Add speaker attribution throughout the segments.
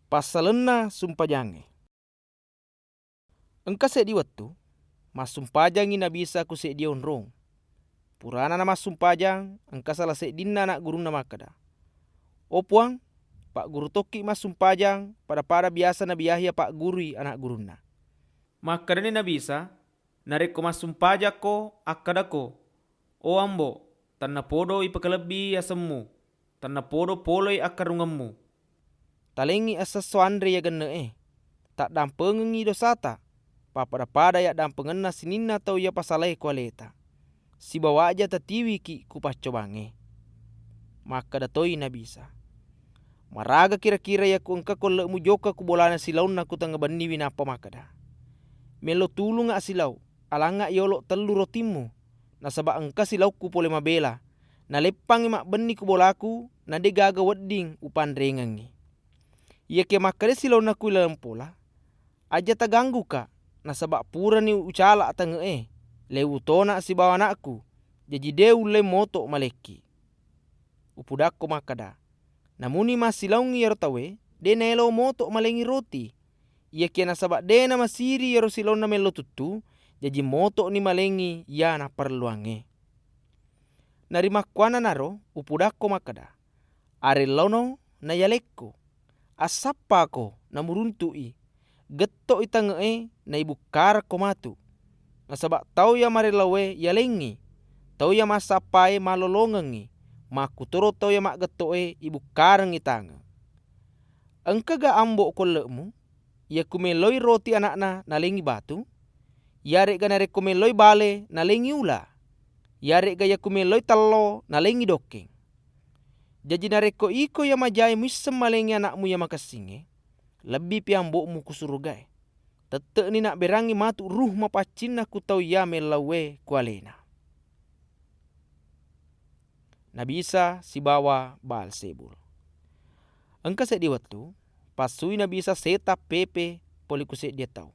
Speaker 1: Pasalenna sumpajange. Engka sedi wettu masumpajangi na bisa ku sedia onrong. Purana na masumpajang engka salah sedinna anak guruna makada. O puang, Pak Guru toki masumpajang pada biasa na biyahya Pak Guru anak guruna. Makada ni na bisa nareko masumpajak ko akada ko. O ambo, tanna podo ipakalebi asemmu, tanna podo poloi akarungammu. Talengi asas soandre ya genne tak dampengengi dosata. Papada ya dampengenna sininna tau ya pasalai kualeta. Si bawa aja tatiwi ki kupacobange. Maka datoi na bisa. Maraga kira-kira ya ku engka ko lemu joka ku bolana silau na ku tanga bani winapa makada. Melo tulung asilau, alanga yolo telu rotimu. Nasaba engka silau ku pole mabela. Na lepang mak bani ku bolaku na de gaga wedding upan rengangi. Ia ke makade silau na ku pola. Aja taganggu ka. Nasaba pura ni ucala atanga lewu tona si bawa anakku. Jadi deu le moto maleki. Upudakko makada. Namuni masilaungi yaro tawe, de nelo moto malengi roti. Ia kena sabak de na masiri yaro silau na melo tutu, jadi moto ni malengi ya na perluange. Narimakwana naro upudakko makada. Are lono na yalekko. Asapa ko na muruntui. Getto itanga na ibu kar komatu. Nasabak tau ya marilawe yalengi. Tau ya masapai malolongangi. Makutoro tau ya mak getto ibu karang itanga. Engka ga ambo kolemu. Ya kumeloi roti anakna nalengi batu. Yare ga nare kumeloi bale nalengi ula. Yare ga ya kumeloi tallo nalengi dokeng. Jadi nareko iko ya majai misem malengi anakmu ya makasinge. Lebih piambo mu kusurugai. Tete ni nak berangi matu ruh mapacina ku tau ya melawe kualena. Nabisa si bawa Baalsebul. Engka sedi waktu pasui nabisa seta pepe poli ku dia tau.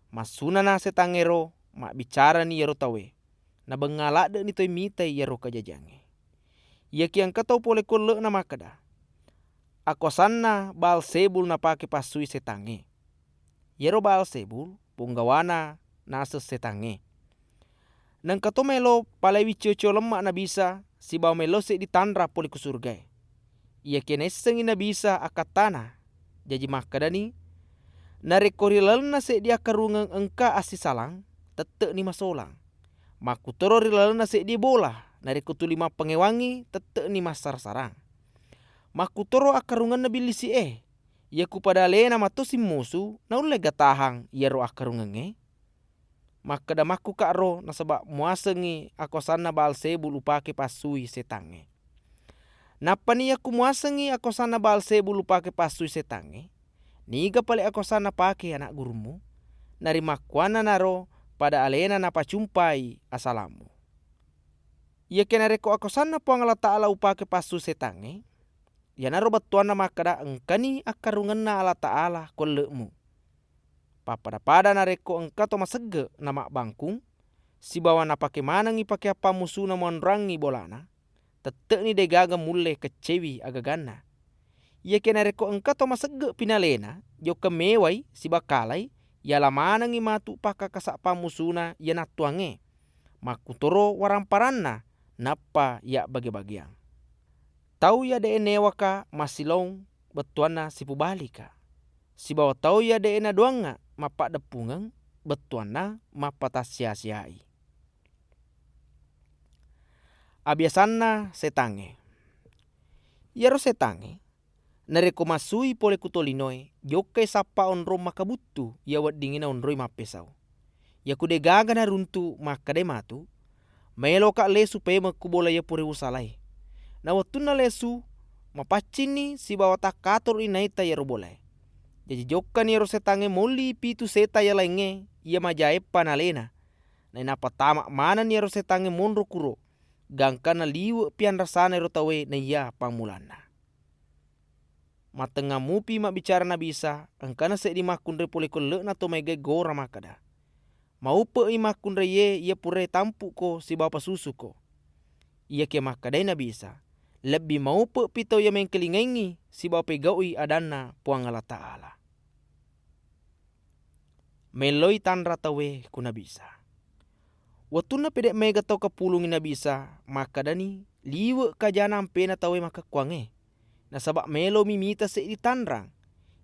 Speaker 1: Masuna na setangero mak bicara ni yaro tawe. Na bengalade ni toi mitai yaro kajajange. Ia kiang katau pole kole na makada. Akosanna Baalsebul na pake pasui setange. Yero Baalsebul punggawana nase setange. Nang kato melo palewi cio lemak na bisa si bawa melo se ditandra poli ku surgai. Ia kenesengi na bisa akatana. Jadi makadani narekori lalna se dia karungang engka asi salang tete ni masolang. Makutoro rilalna se dia bola nareko tulima pengewangi tete ni masar sarang. Makutoro akarungan na bilisi ia kupada lena matosi musu na ulle gatahang ia ro akarungange. Makada maku karo nasaba muasengi akosanna Baalsebul upake pasui setange. Napani aku muasengi akosanna Baalsebul upake pasui setange. Niga pale akosanna pake anak gurumu. Nari makwana naro pada alena na pacumpai asalamu. Ia kena reko akosanna puangala ta'ala upake pasui setange. Ya naro batuana makada engkani akarunganna ala ta'ala kolemu. Papada nareko engka to masege nama bangkung. Si bawa na pake manangi pake apa musuna monrangi bolana. Tete ni degaga mule kecewi agagana. Ia kena reko engka to masege pinalena. Jo kemewai si bakalai. Ya lamanangi matu paka kasapa musuna ya natuange. Makutoro waramparanna. Napa ya bagi-bagiang. Tau ya de newaka masilong betuana si pubalika. Si bawa tau ya de na doanga mapak depungang betuana mapata sia-siai. Abiasanna setange. Yaro setange nareko masui pole kutolinoe jokai sapa onro makabutu ya waddingina onroi mapesau. Ya kude gaga na runtu makade matu melo ka lesu pema kubola ya pure usalai. Na watuna lesu mapacini si bawa takator inaita ya robolai. Jadi jokan ya setange moli pitu seta ya lainge ia majae panalena. Na inapa tamak mana ni ya setange monro kuro. Gangkana liwe pian rasana ya tawe na iya pamulana. Matenga mupi mak bicara na bisa angkana se di makundre pole kole na to mege gora makada. Maupe i makundre ye ia pure tampu ko si bawa pasusu ko. Ia ke makadai na bisa. lebih mau pitau ya mengkelingengi si bawa pegaui adana puang Allah Ta'ala. Meloi tanra tawe kuna bisa. Watuna pedek mega tau kapulungi na bisa, maka dani liwe kajana pena tawe maka kuange. Na sabak melo mimita se di tanrang,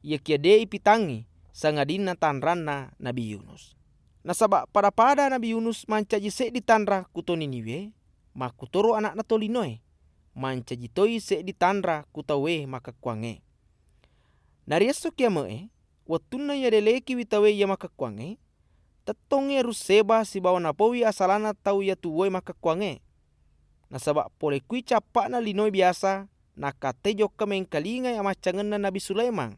Speaker 1: ia kia dei pitangi sangadina tanrana Nabi Yunus. Na sabak pada Nabi Yunus mancaji se di tanra kuto Niniwe, maku toro anak na tolinoe, mancaji toi se di tanra kutawe maka kuange. Nariaso kia mae, watuna ya deleki witawe ya maka kuange, tetonge ruseba si bawa napowi asalana tau ya tuwoi maka kuange. Na sabak pole kui capak na linoi biasa, na katejo kemengkalinga ya macangan na Nabi Sulaiman.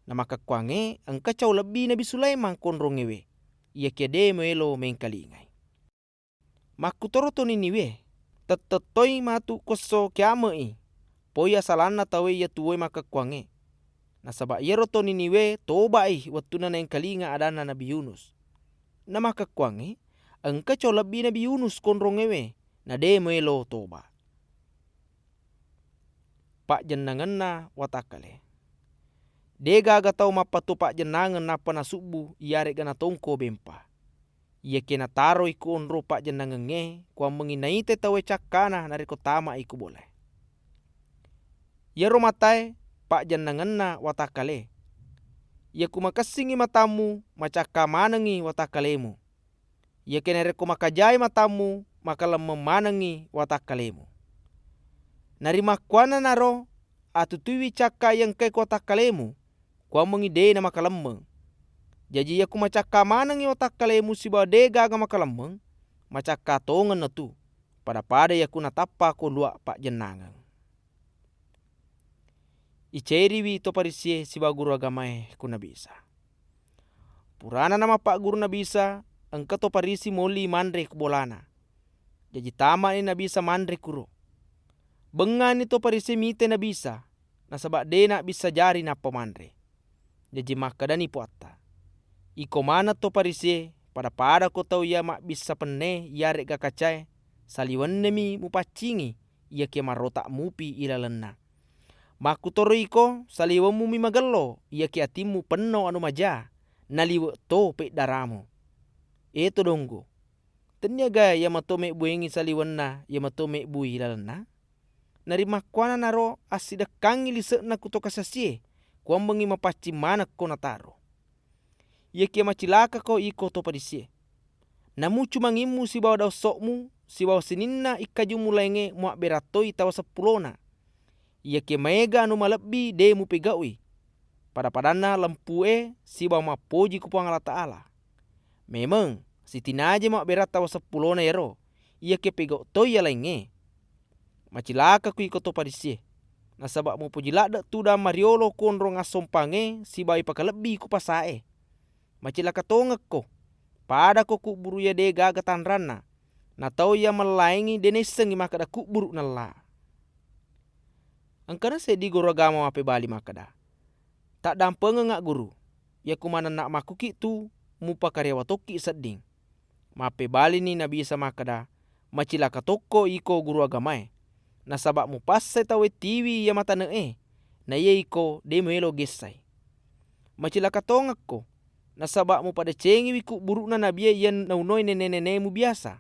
Speaker 1: Na maka kuange, engka cau lebih Nabi Sulaiman konrongewe, ia kede melo mengkalingai. Maku toro to Niniwe, tetetoi matu koso kiamai, poi asalana tau ya tuwoi maka kuange. Na sabak yero to Niniwe tobai watuna na engkalinga adana Nabi Yunus. Na maka kuange, engka cau lebih Nabi Yunus konrongewe, na de melo toba. Pak jenangan na watakale. De gaga tau mapatu pak jenangan na pana subu iare gana tongko bempa. Ia kena taro iku onro pak jenangan nge, kuang menginaite tawe cakana nariko tama iku boleh. Yero matai pak jenangan na watakale. Ia kumakasingi matamu macaka manangi watakalemu. Ia kena reko makajai matamu makalam memanangi watakalemu. Narima kuana naro atutuwi caka yang kai watakalemu kuang mengide na makalemeng. Jadi ia kumacaka manangi watakalemu si bade gaga makalemeng macaka tongan na tu pada ia kuna tapa kolua pak jenangan. Iceriwi to parisie si guru agamae kuna bisa. Purana nama pak guru na bisa, engka to parisi moli mandre kubolana. Jadi tama ni na bisa mandre kuro. Bengan ni to parisi mite na bisa, na sabak de na bisa jari na pemandre. Jadi makadani puata. Iko mana to parisi pada ko tau ya mak bisa penne yare gakacai, saliwenne mi mupacingi ia kia marota mupi ila lenna. Maku toro iko saliwamu mi magelo ia ki atimu penno anu maja naliwe to pe daramu. Eto donggo. Tenyaga ya matome buengi saliwanna ya matome bui lalana. Nari makwana naro asida kangi lisekna kutoka sasie kuang bengi mapaci mana ko nataro. Ia kia macilaka ko iko to padisie. Namu cuma ngimu si bawa dau sokmu si bawa sininna ikajumu lenge muak beratoi tawa sepulona. Ia ke mega anu malebi de mu pegaui. Pada-padana lempue si bawa mapoji ku puang Allah Ta'ala. Memang si tinaje mak berat tawa sepulona yero. Ia ke pegau toi ya lenge. Macilaka ku iko to padisie. Na sabak mu pujilak dak tu da mariolo konro ngasompange si bawa ipaka lebi ku pasae. Macilaka tongek ko. Pada ko ku buru ya de gaga tanrana. Na tau ya melaingi deneseng maka da ku buru nala. Angkana sedi guru agama mape bali makada. Tak dampeng ngak guru. Ya kumana nak makuki tu mupa karyawa toki seding. Mape bali ni nabi isa makada. Macilaka toko iko guru agamae. Na sabak mupasai tawe tiwi ya mata ne. Na ye iko de melo gesai. Macilaka tongak ko. Na sabak mu pada cengi wiku buruk na nabi yan naunoi nene mu biasa.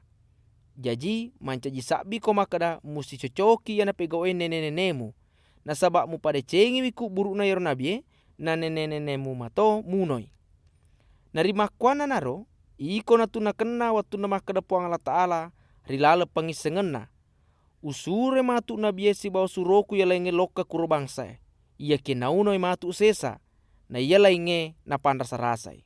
Speaker 1: Jadi mancaji sabi ko makada musti cocoki ya na pegawe nene mu. Na sabak mu pada cengi wiku buruk na yoro nabi na nene mu mato munoi. Nari makwana naro iko na tuna kena waktu na makada puang Allah Ta'ala rilala pangisengenna. Usure matu nabi si bawa suroku ya lenge loka kuro bangsa. Ia kenaunoi matu sesa. Na ia lainge na pandas rasai.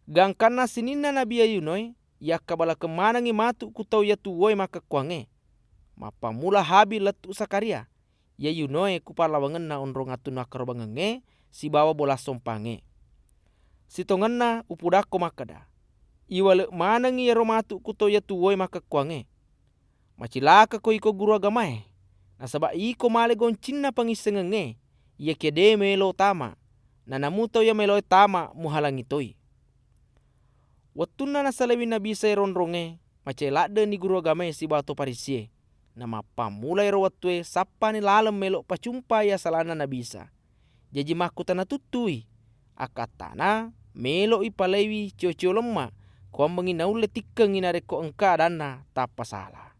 Speaker 1: Gangkana sinina nabi ayunoi ya kabala kemana ngi matu kutau ya tuwoi maka kuange. Mapamula habi letu sakaria. Ya yunoi kupala wangenna onrong atun akaro bangenge si bawa bola sompange. Si tongenna upudako makada. Iwale mana ngi yaro matu kutau ya tuwoi maka kuange. Macilaka ko iko guru agamae. Na sabak iko male goncina pangisengenge. Ia kede melo tama. Na namutau ya melo tama muhalangi toi. Watuna na salewi nabi say ronronge. Macelade ni guru agamae si bato parisie. nama pamulai rawatue sappa ni lalem melok pacumpa ya salana nabisa. Jadi maku tanah tutui akatana melok ipalewi cio-cio lemma kuambangi naule tikkeng ina reko engka dana tapa salah.